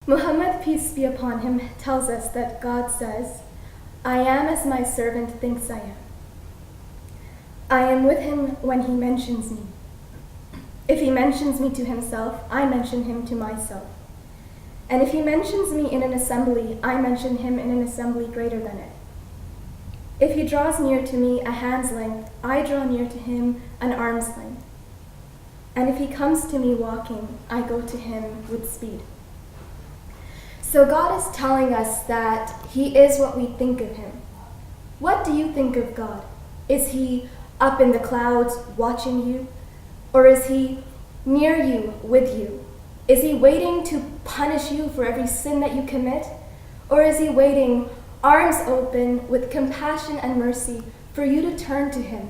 Muhammad, peace be upon him, tells us that God says, "I am as my servant thinks I am. I am with him when he mentions me. If he mentions me to himself, I mention him to myself. And if he mentions me in an assembly, I mention him in an assembly greater than it. If he draws near to me a hand's length, I draw near to him an arm's length. And if he comes to me walking, I go to him with speed." So God is telling us that he is what we think of him. What do you think of God? Is he up in the clouds watching you? Or is he near you, with you? Is he waiting to punish you for every sin that you commit? Or is he waiting, arms open, with compassion and mercy for you to turn to him?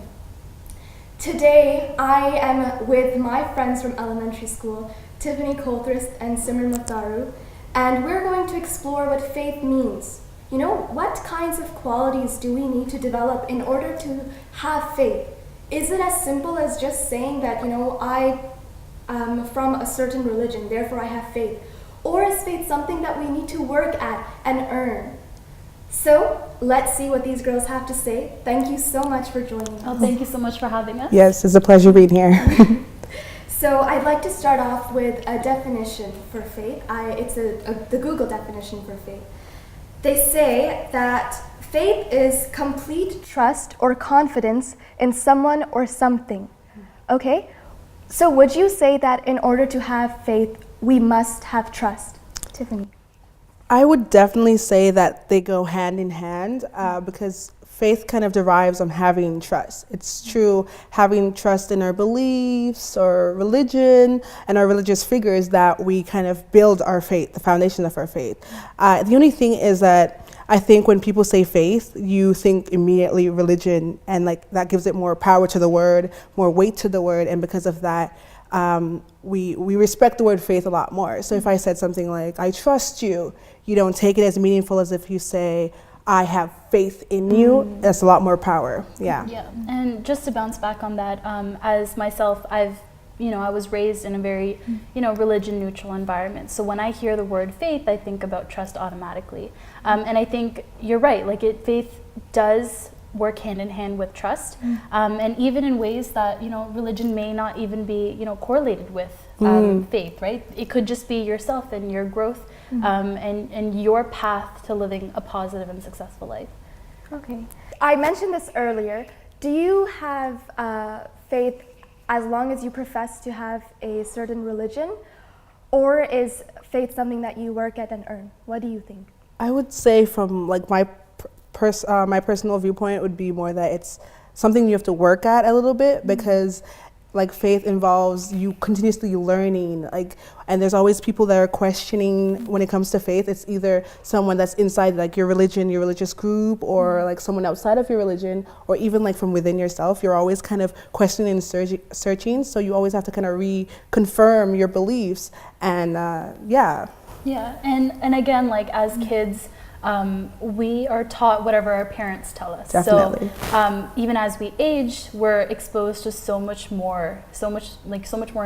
Today, I am with my friends from elementary school, Tiffani, Coulthrist, and Simran, Matharu, and we're going to explore what faith means. You know, what kinds of qualities do we need to develop in order to have faith? Is it as simple as just saying that, I am from a certain religion, therefore I have faith? Or is faith something that we need to work at and earn? So, let's see what these girls have to say. Thank you so much for joining us. Oh, thank you so much for having us. Yes, it's a pleasure being here. So I'd like to start off with a definition for faith. It's the Google definition for faith. They say that faith is complete trust or confidence in someone or something. Okay? So would you say that in order to have faith, we must have trust? Tiffani. I would definitely say that they go hand in hand because faith kind of derives on having trust. It's true, having trust in our beliefs or religion and our religious figures that we kind of build our faith, the foundation of our faith. The only thing is that I think when people say faith, you think immediately religion, and like that gives it more power to the word, more weight to the word, and because of that, we respect the word faith a lot more. So if I said something like, "I trust you," you don't take it as meaningful as if you say, "I have faith in you." That's a lot more power. Yeah. Yeah. And just to bounce back on that, as myself, I was raised in a very, religion neutral environment. So when I hear the word faith, I think about trust automatically. And I think you're right. Like faith does work hand in hand with trust, and even in ways that religion may not even be correlated with faith. Right? It could just be yourself and your growth. And your path to living a positive and successful life. Okay. I mentioned this earlier. Do you have faith as long as you profess to have a certain religion? Or is faith something that you work at and earn? What do you think? I would say from like my personal viewpoint would be more that it's something you have to work at a little bit because like faith involves you continuously learning, and there's always people that are questioning when it comes to faith. It's either someone that's inside like your religion, your religious group, or like someone outside of your religion, or even like from within yourself. You're always kind of questioning and searching, so you always have to kind of reconfirm your beliefs, and yeah. And again, like as kids, we are taught whatever our parents tell us. Definitely. So even as we age, we're exposed to so much more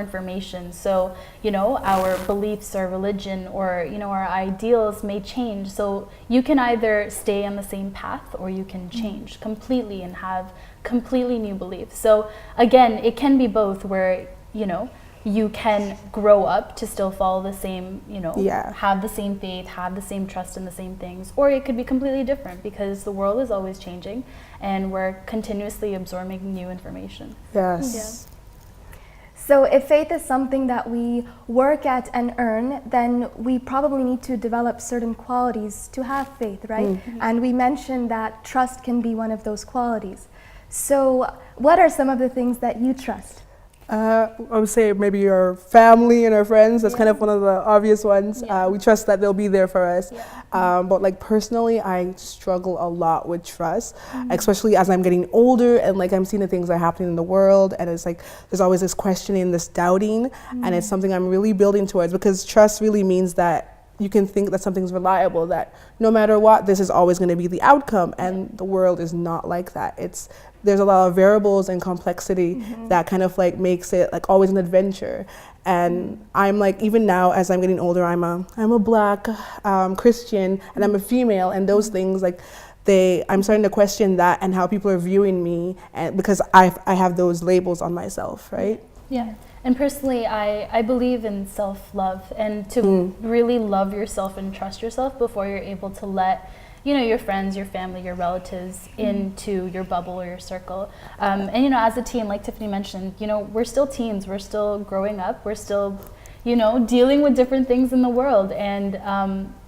information. So our beliefs, our religion, or our ideals may change. So you can either stay on the same path or you can change completely and have completely new beliefs. So again, it can be both, where you can grow up to still follow the same, have the same faith, have the same trust in the same things, or it could be completely different because the world is always changing and we're continuously absorbing new information. Yes. Yeah. So if faith is something that we work at and earn, then we probably need to develop certain qualities to have faith, right? And we mentioned that trust can be one of those qualities. So what are some of the things that you trust? I would say maybe your family and our friends. That's kind of one of the obvious ones. We trust that they'll be there for us. But like personally, I struggle a lot with trust, especially as I'm getting older and like I'm seeing the things that are happening in the world, and it's like there's always this questioning, this doubting, and it's something I'm really building towards, because trust really means that you can think that something's reliable, that no matter what, this is always going to be the outcome. And the world is not like that. There's a lot of variables and complexity that kind of like makes it like always an adventure. And I'm like, even now as I'm getting older, I'm a Black Christian, and I'm a female, and those things like I'm starting to question that and how people are viewing me, and because I have those labels on myself, right? Yeah. And personally, I believe in self-love, and to really love yourself and trust yourself before you're able to let, you know, your friends, your family, your relatives into your bubble or your circle. And, you know, as a teen, like Tiffani mentioned, you know, we're still teens, we're still growing up, we're still, you know, dealing with different things in the world. And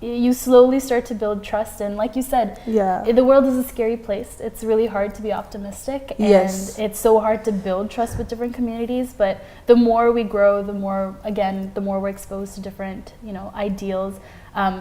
you slowly start to build trust. And like you said, the world is a scary place. It's really hard to be optimistic. And it's so hard to build trust with different communities. But the more we grow, the more we're exposed to different, you know, ideals.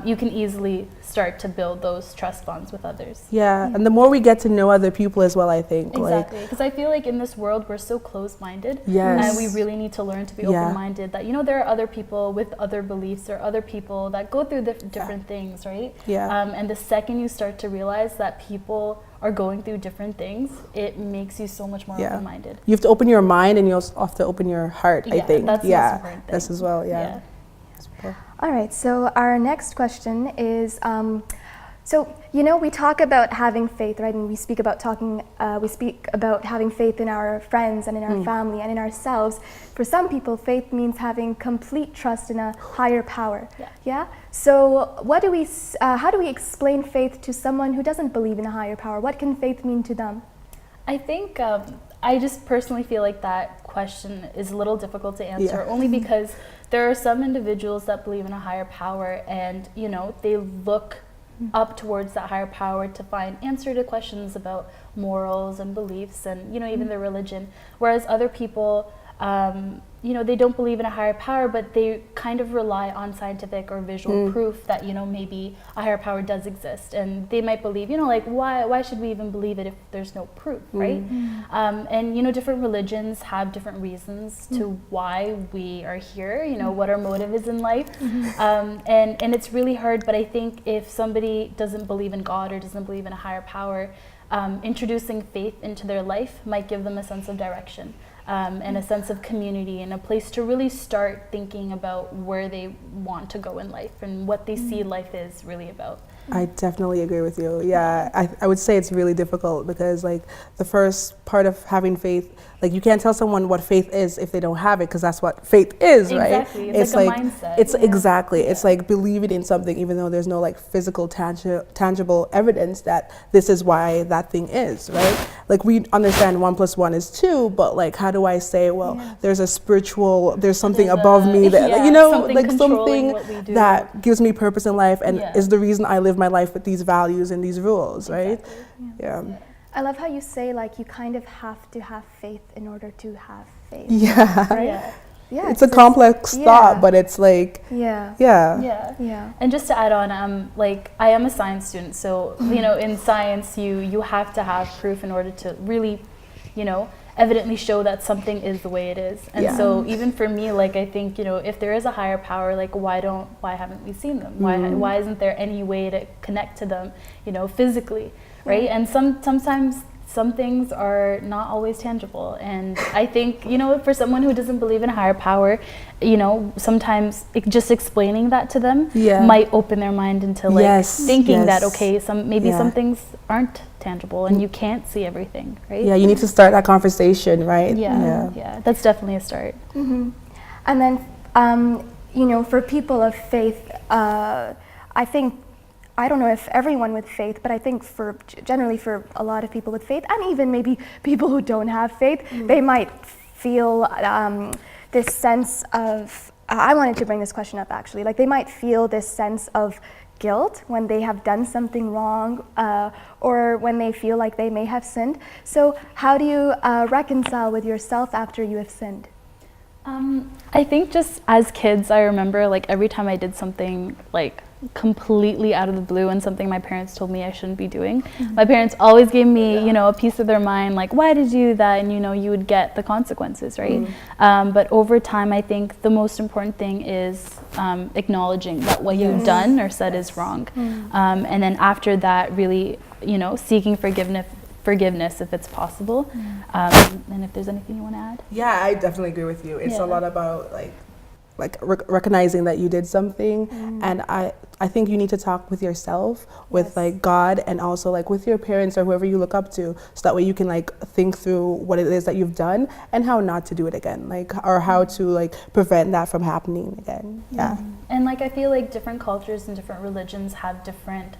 You can easily start to build those trust bonds with others. Yeah, and the more we get to know other people as well, I think. Exactly, because I feel like in this world we're so close-minded, Yes. and we really need to learn to be open-minded, that, you know, there are other people with other beliefs, there are other people that go through different things, right? Yeah. And the second you start to realize that people are going through different things, it makes you so much more open-minded. You have to open your mind, and you also have to open your heart, I think. That's the most important thing. That's as well, yeah. All right, so our next question is, so, you know, we talk about having faith, right? And we speak about having faith in our friends and in our family and in ourselves. For some people, faith means having complete trust in a higher power. Yeah? So how do we explain faith to someone who doesn't believe in a higher power? What can faith mean to them? I think I just personally feel like that question is a little difficult to answer, only because there are some individuals that believe in a higher power, and, you know, they look up towards that higher power to find answer to questions about morals and beliefs and, you know, even their religion. Whereas other people, you know, they don't believe in a higher power, but they kind of rely on scientific or visual proof that, you know, maybe a higher power does exist. And they might believe, you know, like, why should we even believe it if there's no proof, right? And, you know, different religions have different reasons to why we are here, you know, what our motive is in life. And it's really hard, but I think if somebody doesn't believe in God or doesn't believe in a higher power, introducing faith into their life might give them a sense of direction. And a sense of community, and a place to really start thinking about where they want to go in life and what they see life is really about. I definitely agree with you. Yeah, I would say it's really difficult because, like, the first part of having faith, like, you can't tell someone what faith is if they don't have it, because that's what faith is, right? Exactly. It's like a mindset. It's exactly. It's like believing in something even though there's no like physical tangible evidence that this is why that thing is, right? Like, we understand 1 + 1 is 2, but like, how do I say, well, there's a spiritual, there's something above me that, like, you know, like something that gives me purpose in life and is the reason I live my life with these values and these rules, right? I love how you say, like, you kind of have to have faith in order to have faith. Yeah. Yeah, it's a complex thought, but it's like, And just to add on, like, I am a science student, so, you know, in science, you have to have proof in order to really, you know, evidently show that something is the way it is. And so even for me, like, I think, you know, if there is a higher power, like, why haven't we seen them? Why isn't there any way to connect to them, you know, physically, right? And sometimes some things are not always tangible. And I think, you know, for someone who doesn't believe in a higher power, you know, sometimes just explaining that to them might open their mind into, like, thinking that, okay, some things aren't tangible and you can't see everything, right? Yeah, you need to start that conversation, right? Yeah, that's definitely a start. And then, you know, for people of faith, I think, I don't know if everyone with faith, but I think generally for a lot of people with faith, and even maybe people who don't have faith, they might feel this sense of, I wanted to bring this question up actually, like, they might feel this sense of guilt when they have done something wrong, or when they feel like they may have sinned. So how do you reconcile with yourself after you have sinned? I think just as kids, I remember, like, every time I did something, like, completely out of the blue and something my parents told me I shouldn't be doing. My parents always gave me, you know, a piece of their mind, like, why did you do that? And, you know, you would get the consequences, right? But over time, I think the most important thing is acknowledging that what you've done or said is wrong. And then after that, really, you know, seeking forgiveness if it's possible. And if there's anything you want to add? Yeah, I definitely agree with you. It's a lot about recognizing that you did something, and I think you need to talk with yourself, with like God, and also like with your parents or whoever you look up to, so that way you can like think through what it is that you've done and how not to do it again, like, or how to like prevent that from happening again. And like I feel like different cultures and different religions have different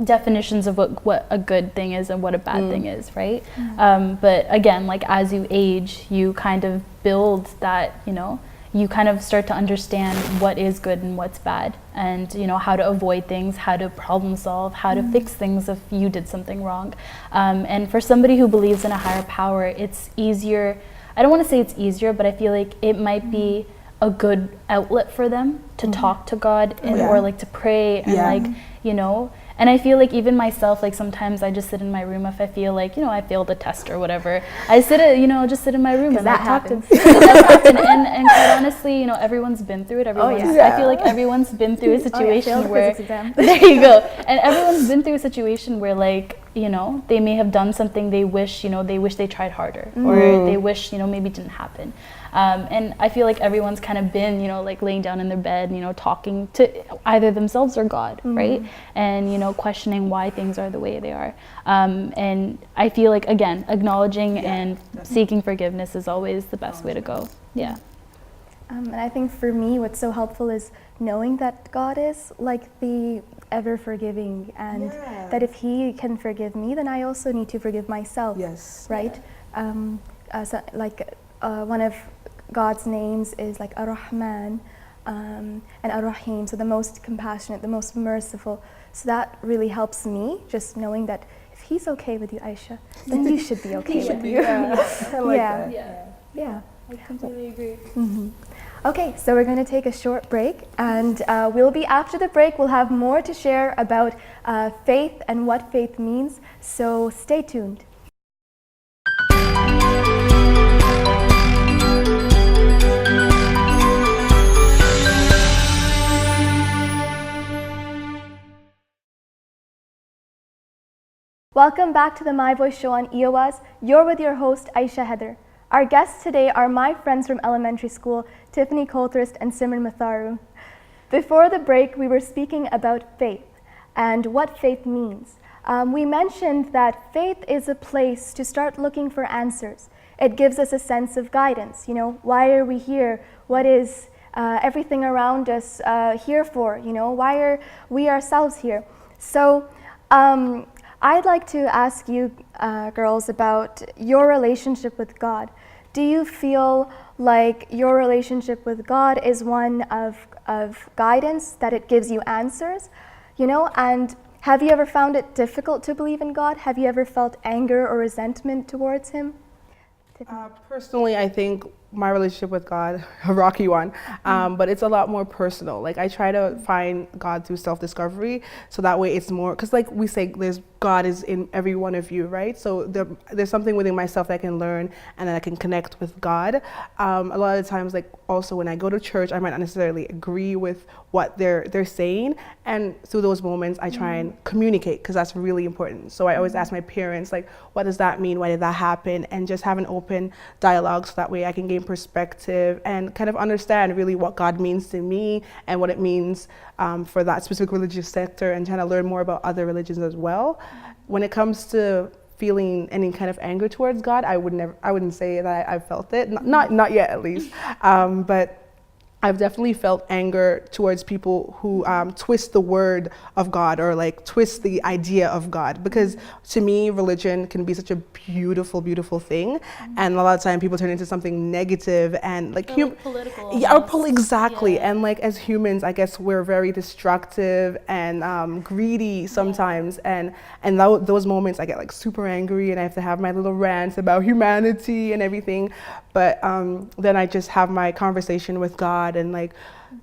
definitions of what a good thing is and what a bad thing is, right? But again, like as you age, you kind of build that, you know, you kind of start to understand what is good and what's bad, and you know how to avoid things, how to problem solve, how to fix things if you did something wrong. And for somebody who believes in a higher power, it's easier. I don't want to say it's easier, but I feel like it might be a good outlet for them to talk to God and, or like to pray and like, you know. And I feel like even myself, like sometimes I just sit in my room if I feel like, you know, I failed a test or whatever. I sit at, you know, just sit in my room and that I talk to happens. that happen. And quite honestly, you know, everyone's been through it. I feel like everyone's been through a situation where there you go. And everyone's been through a situation where, like, you know, they may have done something they wish they tried harder, or they wish, you know, maybe didn't happen. And I feel like everyone's kind of been, you know, like laying down in their bed, you know, talking to either themselves or God, right? And, you know, questioning why things are the way they are. And I feel like, again, acknowledging and seeking forgiveness is always the best way to go. Yeah. And I think for me, what's so helpful is knowing that God is like the ever forgiving, and that if He can forgive me, then I also need to forgive myself. Yes. Right? One of God's names is like Ar-Rahman and Ar-Rahim, so the most compassionate, the most merciful. So that really helps me, just knowing that if He's okay with you, Aisha, then you should be okay with you. I like that. Yeah. I completely agree. Okay, so we're going to take a short break, and after the break, we'll have more to share about faith and what faith means, so stay tuned. Welcome back to the My Voice show on EOS. You're with your host, Aisha Heather. Our guests today are my friends from elementary school, Tiffani, Coulthrist, and Simran Matharu. Before the break, we were speaking about faith and what faith means. We mentioned that faith is a place to start looking for answers. It gives us a sense of guidance. You know, why are we here? What is everything around us here for? You know, why are we ourselves here? So I'd like to ask you girls about your relationship with God. Do you feel like your relationship with God is one of guidance, that it gives you answers? You know, and have you ever found it difficult to believe in God? Have you ever felt anger or resentment towards Him? Personally, I think my relationship with God, a rocky one, but it's a lot more personal. Like, I try to find God through self-discovery, so that way it's more, because like we say, God is in every one of you, right? So there's something within myself that I can learn, and then I can connect with God. A lot of the times, like also when I go to church, I might not necessarily agree with what they're saying, and through those moments I try and communicate, because that's really important. So I always ask my parents, like, what does that mean? Why did that happen? And just have an open dialogue, so that way I can gain perspective and kind of understand really what God means to me and what it means for that specific religious sector, and trying to learn more about other religions as well. When it comes to feeling any kind of anger towards God, I wouldn't say that I felt it, not yet at least, but I've definitely felt anger towards people who twist the word of God, or like twist the idea of God, because to me, religion can be such a beautiful, beautiful thing, and a lot of time people turn it into something negative and like political. Exactly. And like as humans, I guess we're very destructive and greedy sometimes, and those moments I get like super angry, and I have to have my little rants about humanity and everything. But then I just have my conversation with God and like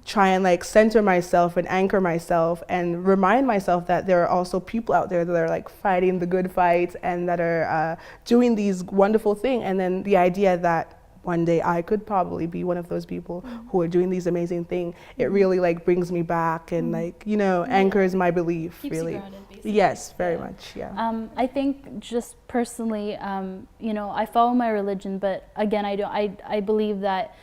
try and like center myself and anchor myself and remind myself that there are also people out there that are like fighting the good fight and that are doing these wonderful things. And then the idea that one day I could probably be one of those people who are doing these amazing things. It really like brings me back and like, you know, anchors my belief. Keeps really. you grounded, basically. Yes, very much. Yeah. I think just personally, you know, I follow my religion, but again, I believe that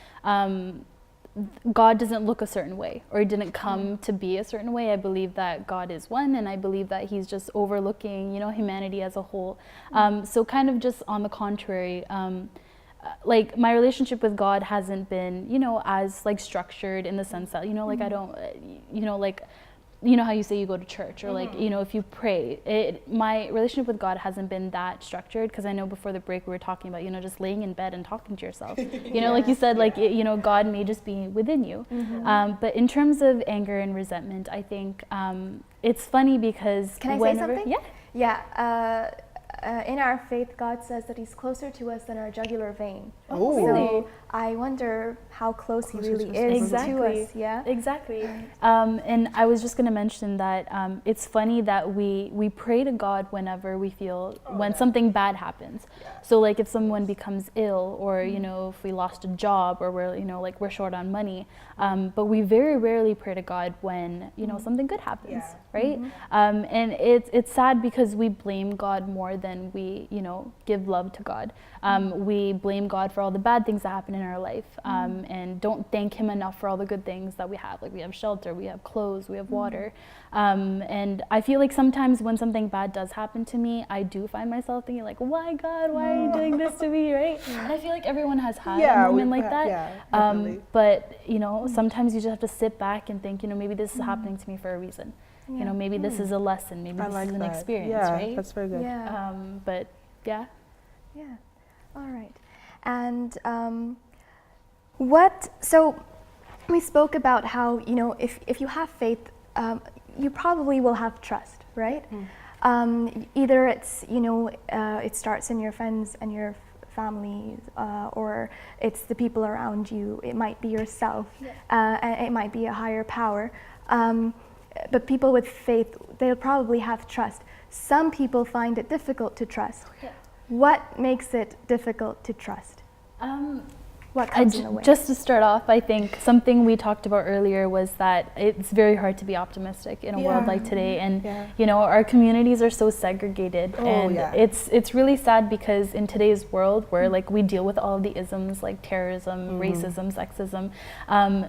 God doesn't look a certain way or didn't come to be a certain way. I believe that God is one, and I believe that he's just overlooking, you know, humanity as a whole. So kind of just on the contrary, like my relationship with God hasn't been, you know, as like structured in the sense that, you know, like I don't, you know, like, you know how you say you go to church or like, you know, if you pray, my relationship with God hasn't been that structured, because I know before the break we were talking about, you know, just laying in bed and talking to yourself, you know, like you said, like, you know, God may just be within you. But in terms of anger and resentment, I think it's funny because Can I say something? Yeah. Yeah. In our faith, God says that he's closer to us than our jugular vein. Oh, so I wonder how close he really is to us. Yeah, exactly. And I was just going to mention that it's funny that we pray to God whenever we feel when something bad happens. So like if someone becomes ill, or you know, if we lost a job, or we're, you know, like we're short on money, but we very rarely pray to God when, you know, something good happens, right? And it's sad because we blame God more than we, you know, give love to God. We blame God for all the bad things that happen in our life, and don't thank him enough for all the good things that we have. Like we have shelter, we have clothes, we have water. And I feel like sometimes when something bad does happen to me, I do find myself thinking like, why God, why are you doing this to me, right? And I feel like everyone has had a moment like that. But you know, sometimes you just have to sit back and think, you know, maybe this is happening to me for a reason. You know, maybe this is a lesson, maybe this is an experience, right? That's very good. Yeah. But yeah. Yeah. All right. And so we spoke about how, you know, if you have faith, you probably will have trust, right? Either it's, you know, it starts in your friends and your family, or it's the people around you. It might be yourself, and it might be a higher power. But people with faith, they'll probably have trust. Some people find it difficult to trust. What makes it difficult to trust? What comes in the way? Just to start off, I think something we talked about earlier was that it's very hard to be optimistic in a world like today, and you know, our communities are so segregated, and it's really sad because in today's world where like we deal with all of the isms like terrorism, racism, sexism,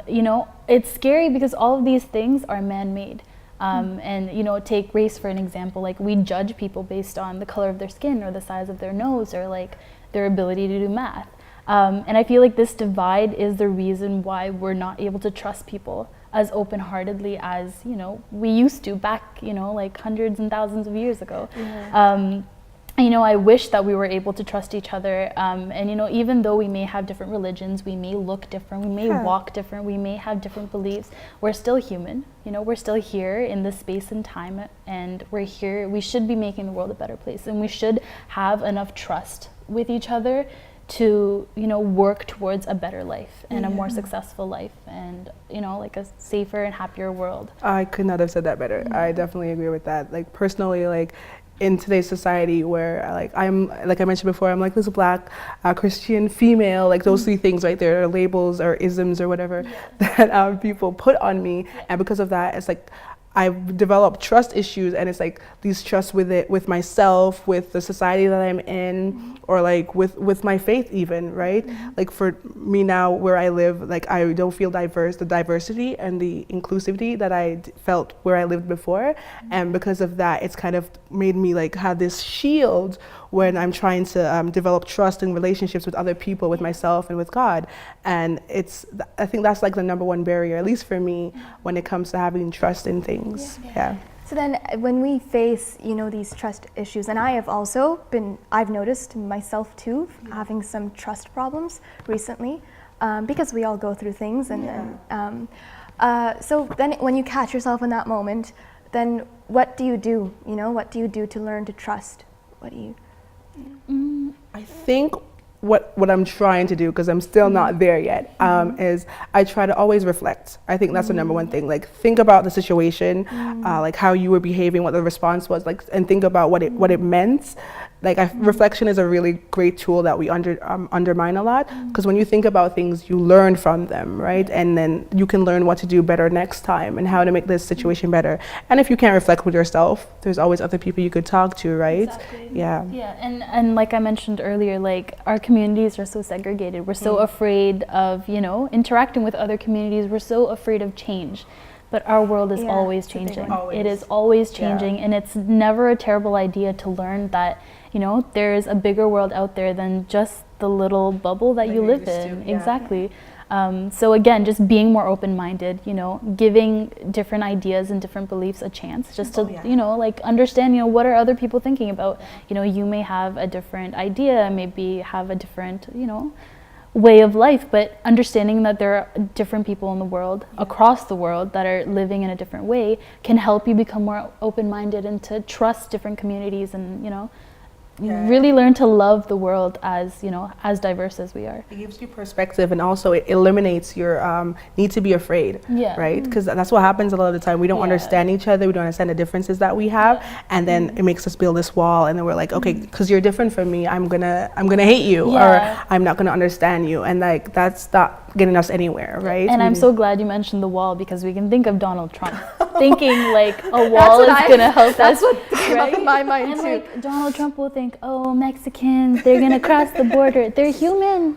you know, it's scary because all of these things are man-made. And you know, take race for an example, like we judge people based on the color of their skin or the size of their nose or like their ability to do math. And I feel like this divide is the reason why we're not able to trust people as open-heartedly as, you know, we used to back, you know, like hundreds and thousands of years ago. You know, I wish that we were able to trust each other. And, you know, even though we may have different religions, we may look different, we may walk different, we may have different beliefs, we're still human. You know, we're still here in this space and time, and we're here, we should be making the world a better place, and we should have enough trust with each other to, you know, work towards a better life and a more successful life, and, you know, like a safer and happier world. I could not have said that better. I definitely agree with that. Like personally, like in today's society where like I'm, like I mentioned before, I'm like this Black Christian female, like those three things right there are labels or isms or whatever that people put on me, and because of that, it's like I've developed trust issues, and it's like these trusts with myself, with the society that I'm in, or like with my faith even, right? Like for me now where I live, like I don't feel the diversity and the inclusivity that I felt where I lived before. And because of that, it's kind of made me like have this shield when I'm trying to develop trust in relationships with other people, with myself and with God. And I think that's like the number one barrier, at least for me, when it comes to having trust in things. So then when we face, you know, these trust issues, and I've noticed myself too, having some trust problems recently, because we all go through things. And so then when you catch yourself in that moment, then what do you do? You know, what do you do to learn to trust? What do you... I think what I'm trying to do, because I'm still not there yet, is I try to always reflect. I think that's the number one thing. Like, think about the situation, like how you were behaving, what the response was, like, and think about what it meant. Like, reflection is a really great tool that we undermine a lot, because when you think about things, you learn from them, right? And then you can learn what to do better next time and how to make this situation better. And if you can't reflect with yourself, there's always other people you could talk to, right? Exactly. Yeah. Yeah, and like I mentioned earlier, like, our communities are so segregated. We're so afraid of, you know, interacting with other communities. We're so afraid of change. But our world is always changing. It is always changing, and it's never a terrible idea to learn that, you know, there's a bigger world out there than just the little bubble that you live in. Exactly. So again, just being more open-minded, you know, giving different ideas and different beliefs a chance, just to, you know, like, understand, you know, what are other people thinking about? You know, you may have a different idea, maybe have a different, you know, way of life, but understanding that there are different people in the world, across the world, that are living in a different way can help you become more open-minded and to trust different communities, and, you know, really learn to love the world as, you know, as diverse as we are. It gives you perspective, and also it eliminates your need to be afraid, right? Because that's what happens a lot of the time. We don't understand each other. We don't understand the differences that we have, and then it makes us build this wall. And then we're like, okay, because you're different from me, I'm gonna hate you, or I'm not gonna understand you, and like, that's not getting us anywhere, right? And I'm so glad you mentioned the wall, because we can think of Donald Trump thinking like a wall is gonna help us. That's what came up in my mind and too. like, Donald Trump will think, oh, Mexicans, they're gonna cross the border. They're human,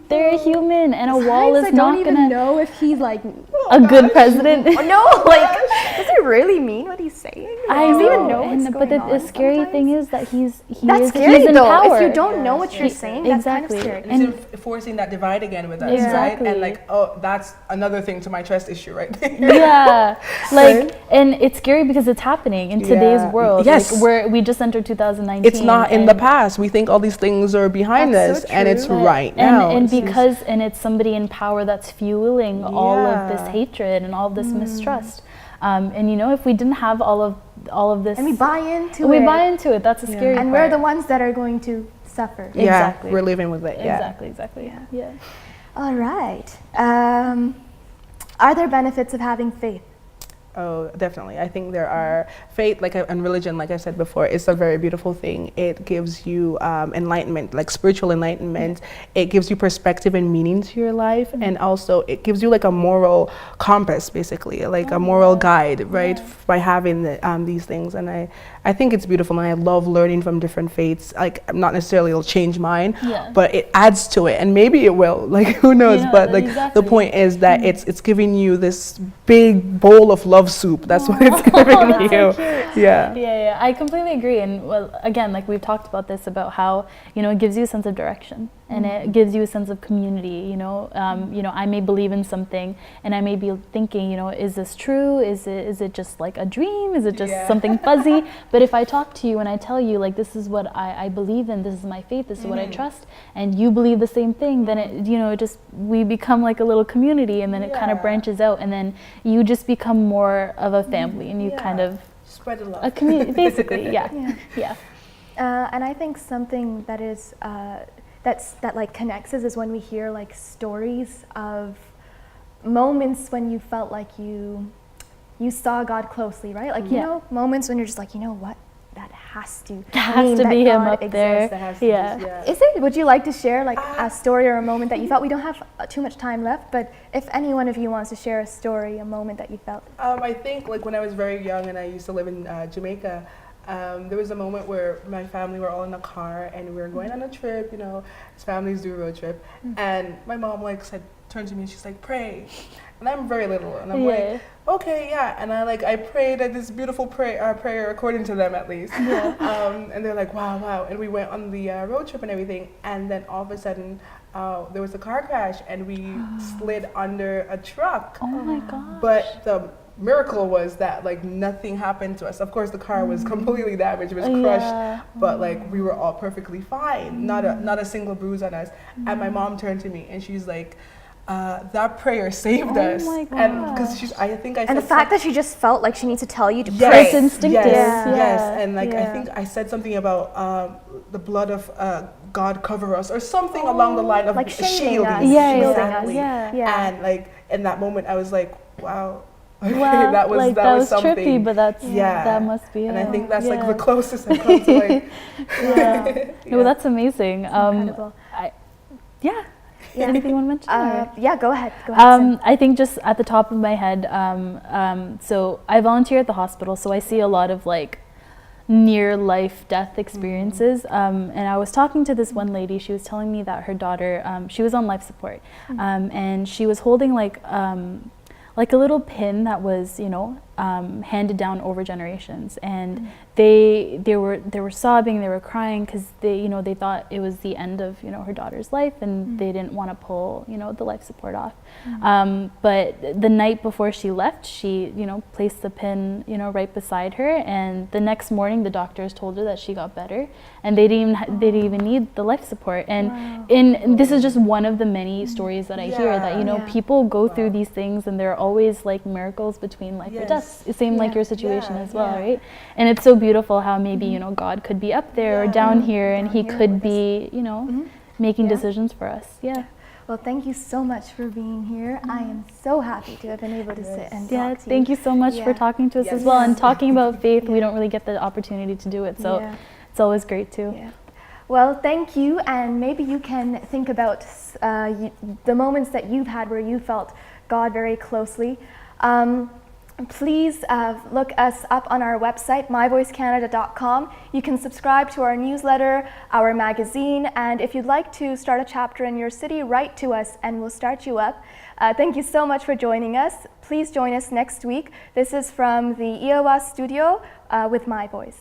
and a wall is I not don't even gonna know if he's like a good president. no, like, does he really mean what he's saying? I Does he know, even know what's but going the on scary sometimes? thing is that he's scary in though. power. If you don't know what you're saying, that's Exactly. kind of scary. And it's enforcing that divide again with us, Exactly. right? And like, oh, that's another thing to my trust issue right there. Yeah, like, and it's scary because it's happening in today's world. Yes. Like, we just entered 2019. It's not in the past. We think all these things are behind us, and it's right now. And because it's somebody in power that's fueling all of this hatred and all of this mistrust. And you know, if we didn't have all of this, And we buy into it. That's a scary And part. we're the ones that are going to suffer. Yeah, Exactly. we're living with it. Yeah. Exactly. Yeah. All right. Are there benefits of having faith? Oh, definitely. I think there are. Faith, and religion, like I said before, is a very beautiful thing. It gives you enlightenment, like spiritual enlightenment. It gives you perspective and meaning to your life, and also it gives you like a moral compass, basically, like a moral guide, right? By having these things, and I think it's beautiful, and I love learning from different faiths. Like, not necessarily it'll change mine, but it adds to it, and maybe it will. Like, who knows? But like, the point is that it's giving you this big bowl of love soup. That's what it's giving you. Yeah, I completely agree. And well, again, like, we've talked about this, about how, you know, it gives you a sense of direction, and it gives you a sense of community. You know, I may believe in something, and I may be thinking, you know, is this true? Is it just like a dream? Is it just something fuzzy? But if I talk to you and I tell you, like, this is what I believe in, this is my faith, this is what I trust, and you believe the same thing, then it, you know, we become like a little community, and then it kind of branches out, and then you just become more of a family, and you kind of spread the love. A community, basically. Yeah. And I think something that is that like connects us is when we hear like stories of moments when you felt like you saw God closely, right? Like, you know, moments when you're just like, you know what, that has to be him up there. Would you like to share like a story or a moment that you felt? We don't have too much time left, but if any one of you wants to share a story, a moment that you felt. I think, like, when I was very young and I used to live in Jamaica, there was a moment where my family were all in a car and we were going on a trip, you know, as families do a road trip, and my mom turned to me and she's like, pray. And I'm very little, and I'm like, okay, and I prayed at this beautiful prayer according to them, at least. And they're like, wow. And we went on the road trip and everything, and then all of a sudden there was a car crash and we slid under a truck. Oh my god. But the miracle was that like nothing happened to us. Of course, the car was completely damaged, it was crushed, but like we were all perfectly fine. Not a single bruise on us. And my mom turned to me and she's like, that prayer saved us. my And because I think I said And the fact that she just felt like she needs to tell you to yes, pray. It's instinctive. Yes, Yeah. yes, and like I Yeah. think I said something about the blood of God cover us, or something along the line of Like shielding shielding. us. Yeah, exactly. yeah. Yeah. And like in that moment, I was like, wow, okay, Well, that was like, that was trippy, something. but that's Yeah. that must be And it. I think that's like Yeah. the closest I've come to like. Yeah. No, that's amazing. Incredible. Yeah. Anything you want to mention? or? Yeah, go ahead. Go ahead. Sim. I think just at the top of my head, so I volunteer at the hospital, so I see a lot of like near life death experiences. And I was talking to this one lady, she was telling me that her daughter, she was on life support, and she was holding like a little pin that was, handed down over generations, and they were sobbing, they were crying because they thought it was the end of her daughter's life, and they didn't want to pull the life support off. But the night before she left, she placed the pin right beside her, and the next morning the doctors told her that she got better, and they didn't even need the life support. And this is just one of the many stories that I hear, that people go through these things, and there are always like miracles between life or death. Same like your situation as well, right? And it's so beautiful how maybe God could be up there or down here, and he could be making decisions for us. Well, thank you so much for being here. I am so happy to have been able to sit and talk to you. Thank you so much for talking to us as well, and talking about faith. We don't really get the opportunity to do it, so it's always great too. Well, thank you, and maybe you can think about the moments that you've had where you felt God very closely. Please look us up on our website, myvoicecanada.com. You can subscribe to our newsletter, our magazine, and if you'd like to start a chapter in your city, write to us and we'll start you up. Thank you so much for joining us. Please join us next week. This is from the EOS studio with My Voice.